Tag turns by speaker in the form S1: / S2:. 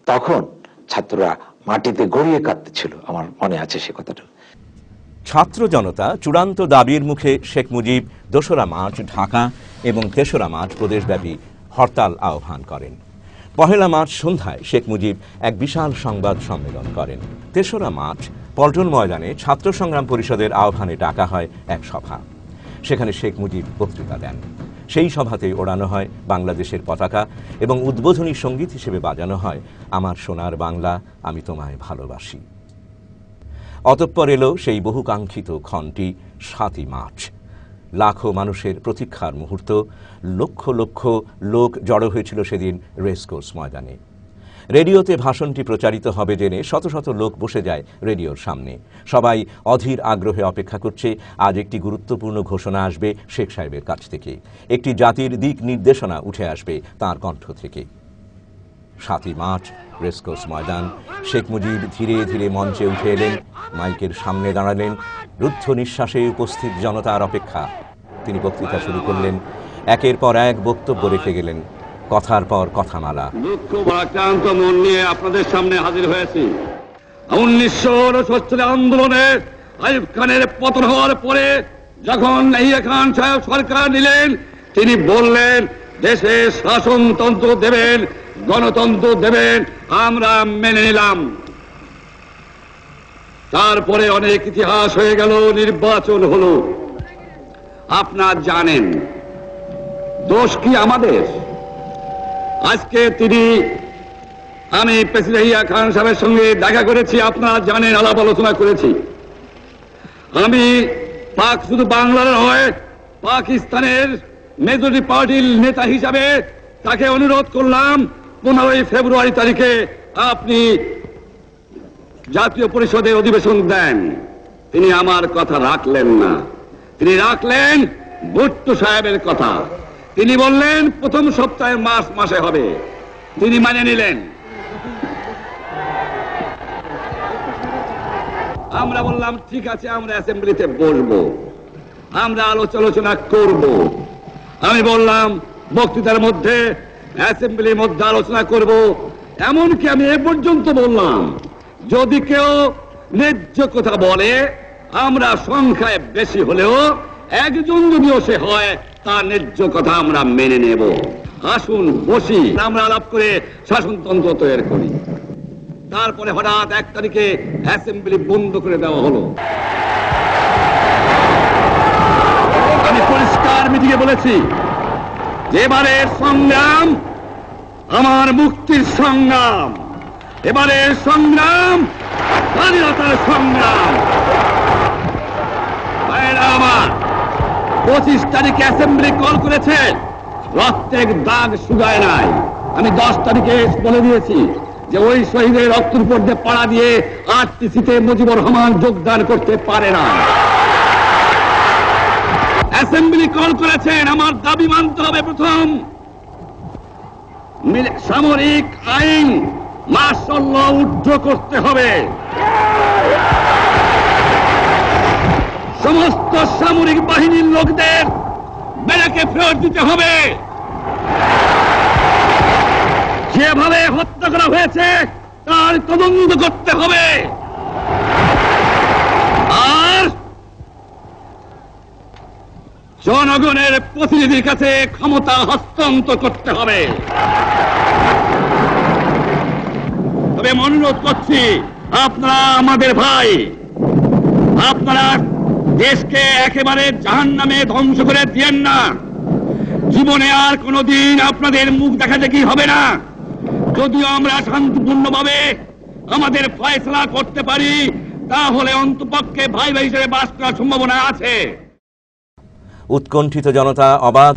S1: তখন ছাত্ররা মাটিতে গড়িয়ে কাঁদতেছিল, আমার মনে আছে সে কথাটা।
S2: ছাত্র জনতা চূড়ান্ত দাবির মুখে শেখ মুজিব ২রা মার্চ ঢাকা এবং ৩রা মার্চ প্রদেশব্যাপী হরতাল আহ্বান করেন। ১লা মার্চ সন্ধ্যায় শেখ মুজিব এক বিশাল সংবাদ সম্মেলন করেন। ৩রা মার্চ পল্টন ময়দানে ছাত্র সংগ্রাম পরিষদের আহ্বানে ডাকা হয় এক সভা। সেখানে শেখ মুজিব বক্তৃতা দেন। সেই সভাতেই ওড়ানো হয় বাংলাদেশের পতাকা এবং উদ্বোধনী সঙ্গীত হিসেবে বাজানো হয় আমার সোনার বাংলা আমি তোমায় ভালোবাসি। অতঃপর এলো সেই বহুকাঙ্ক্ষিত ক্ষণটি ৭ই মার্চ। লাখো মানুষের প্রতীক্ষার মুহূর্ত। লক্ষ লক্ষ লোক জড়ো হয়েছিল সেদিন রেসকোর্স ময়দানে। রেডিওতে ভাষণটি প্রচারিত হবে জেনে শত শত লোক বসে যায় রেডিওর সামনে। সবাই অধীর আগ্রহে অপেক্ষা করছে আজ একটি গুরুত্বপূর্ণ ঘোষণা আসবে শেখ সাহেবের কাছ থেকে, একটি জাতির দিক নির্দেশনা উঠে আসবে তার কণ্ঠ থেকে। ৭ই মার্চ রেসকোর্স ময়দান। শেখ মুজিব ধীরে ধীরে মঞ্চে উঠে এলেন, মাইকের সামনে দাঁড়ালেন। রুদ্ধ নিঃশ্বাসে উপস্থিত জনতার অপেক্ষা। তিনি বক্তৃতা শুরু করলেন। একের পর এক বক্তব্য রেখে গেলেন, কথার পর কথামালা।
S3: দুঃখ ভারাক্রান্ত মন নিয়ে আপনাদের সামনে হাজির হয়েছি। 1969 আন্দোলনে আইয়ুব খানের পতন হওয়ার পরে যখন ইয়াহিয়া খান সাহেব সরকার নিলেন, তিনি বললেন দেশে শাসনতন্ত্র দেবেন, গণতন্ত্র দেবেন, আমরা মেনে নিলাম। তারপরে অনেক ইতিহাস হয়ে গেল, নির্বাচন হলো। আপনারা জানেন দোষ কি আমাদের? আজকে আমি প্রেসিডেন্ট ইয়াহিয়া খান সাহেবের সঙ্গে দেখা করেছি, আপনারা জানেন, আলাপ আলোচনা করেছি। আমি শুধু বাংলার নয়, পাকিস্তানের মেজরিটি পার্টির নেতা হিসাবে তাকে অনুরোধ করলাম 15ই ফেব্রুয়ারি তারিখে আপনি জাতীয় পরিষদের অধিবেশন দেন। তিনি আমার কথা রাখলেন না, তিনি রাখলেন ভুট্টো সাহেবের কথা। তিনি বললেন প্রথম সপ্তাহে মার্চ মাসে হবে, তিনি মানে নিলেন। আমরা বললাম ঠিক আছে, আমরা অ্যাসেম্বলিতে বসবো, আমরা আলোচনা করব। আমি বললাম বক্তৃতার মধ্যে অ্যাসেম্বলির মধ্যে আলোচনা করব। এমনকি আমি এ পর্যন্ত বললাম যদি কেউ ন্যায্য কথা বলে, আমরা সংখ্যায় বেশি হলেও একজন যদিও সে হয়, তার ন্যায্য কথা আমরা মেনে নেব। আসুন বসি, আমরা আলাপ করে শাসনতন্ত্র তৈরি করি। তারপরে হঠাৎ 1 তারিখে অ্যাসেম্বলি বন্ধ করে দেওয়া হলো। আমি পরিষ্কার মিটিংয়ে বলেছি যে এবারের সংগ্রাম আমার মুক্তির সংগ্রাম, এবারের সংগ্রাম স্বাধীনতার সংগ্রাম। আমার 25 তারিখে অ্যাসেম্বলি কল করেছে, রক্তের দাগ শুকায় নাই। আমি 10 তারিখে বলে দিয়েছি যে ওই শহীদের রক্তের উপর দিয়ে পাড়া দিয়ে আরটিসিতে মুজিবুর রহমান যোগদান করতে পারে না। অ্যাসেম্বলি কল করেছেন, আমার দাবি মানতে হবে। প্রথম সামরিক আইন মার্শাল ল উদ্ধ করতে হবে, সমস্ত সামরিক বাহিনীর লোকদের ব্যারাকে ফেরত দিতে হবে, যেভাবে হত্যা করা হয়েছে তার তদন্ত করতে হবে, আর জনগণের প্রতিনিধির কাছে ক্ষমতা হস্তান্তর করতে হবে। তবে অনুরোধ করছি, আপনারা আমাদের ভাই, আপনারা দেশকে একেবারে জাহান্নামে ধ্বংস করে দিয়েন না। জীবনে আর কোনোদিন আপনাদের মুখ দেখা দেখি হবে না। যদিও আমরা শান্তিপূর্ণভাবে আমাদের ফয়সালা করতে পারি, তাহলে অন্তপক্ষে ভাই ভাই হিসেবে বাস করার সম্ভাবনা আছে।
S2: উৎকণ্ঠিত জনতা অবাধ